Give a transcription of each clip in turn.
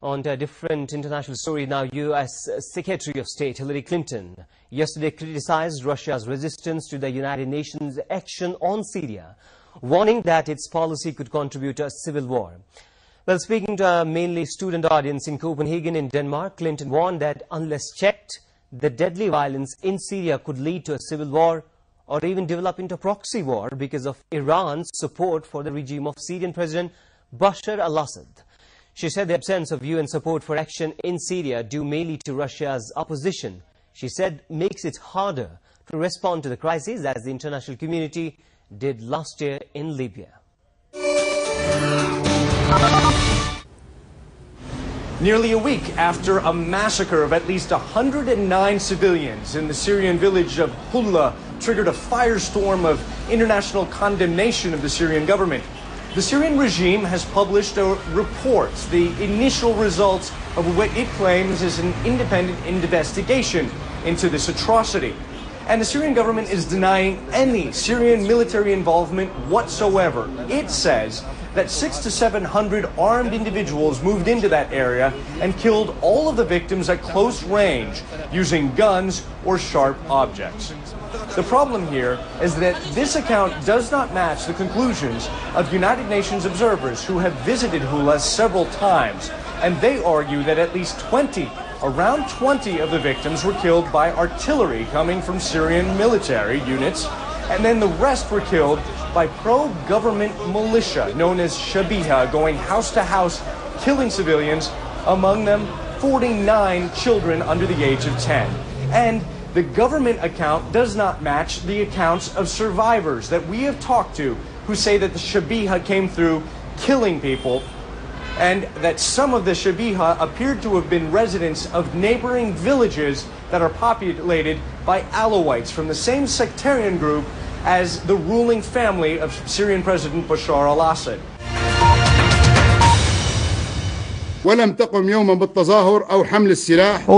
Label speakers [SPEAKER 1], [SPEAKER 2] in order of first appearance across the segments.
[SPEAKER 1] On to a different international story now, U.S. Secretary of State Hillary Clinton yesterday criticized Russia's resistance to the United Nations action on Syria, warning that its policy could contribute to a civil war. While speaking to a mainly student audience in Copenhagen in Denmark, Clinton warned that unless checked, the deadly violence in Syria could lead to a civil war or even develop into a proxy war because of Iran's support for the regime of Syrian President Bashar al-Assad. She said the absence of UN support for action in Syria due mainly to Russia's opposition, she said, makes it harder to respond to the crisis as the international community did last year in Libya.
[SPEAKER 2] Nearly a week after a massacre of at least 109 civilians in the Syrian village of Hula triggered a firestorm of international condemnation of the Syrian government, the Syrian regime has published a report, the initial results of what it claims is an independent investigation into this atrocity. And the Syrian government is denying any Syrian military involvement whatsoever. It says that 600 to 700 armed individuals moved into that area and killed all of the victims at close range using guns or sharp objects. The problem here is that this account does not match the conclusions of United Nations observers who have visited Hula several times, and they argue that at least around 20 of the victims were killed by artillery coming from Syrian military units, and then the rest were killed by pro-government militia known as Shabiha, going house to house, killing civilians, among them 49 children under the age of 10. And the government account does not match the accounts of survivors that we have talked to who say that the Shabiha came through killing people, and that some of the Shabiha appeared to have been residents of neighboring villages that are populated by Alawites from the same sectarian group as the ruling family of Syrian President Bashar al-Assad.
[SPEAKER 3] All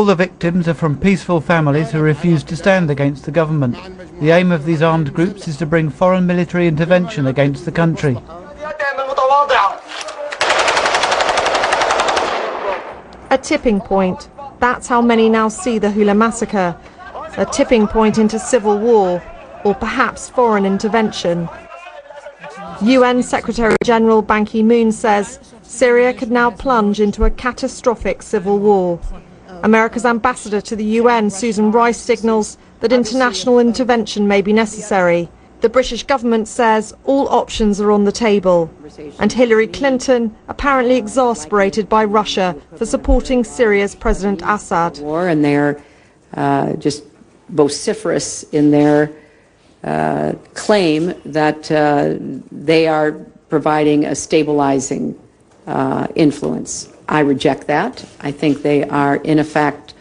[SPEAKER 4] the victims are from peaceful families who refused to stand against the government. The aim of these armed groups is to bring foreign military intervention against the country.
[SPEAKER 5] A tipping point. That's how many now see the Hula massacre. A tipping point into civil war, or perhaps foreign intervention. UN Secretary-General Ban Ki-moon says Syria could now plunge into a catastrophic civil war. America's ambassador to the UN, Susan Rice, signals that international intervention may be necessary. The British government says all options are on the table. And Hillary Clinton, apparently exasperated by Russia for supporting Syria's President Assad.
[SPEAKER 6] And they're just vociferous in their claim that they are providing a stabilizing influence. I reject that. I think they are, in effect,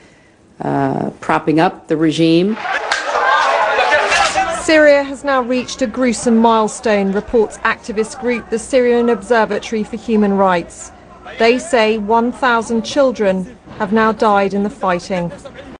[SPEAKER 6] propping up the regime.
[SPEAKER 5] Syria has now reached a gruesome milestone, reports activist group the Syrian Observatory for Human Rights. They say 1,000 children have now died in the fighting.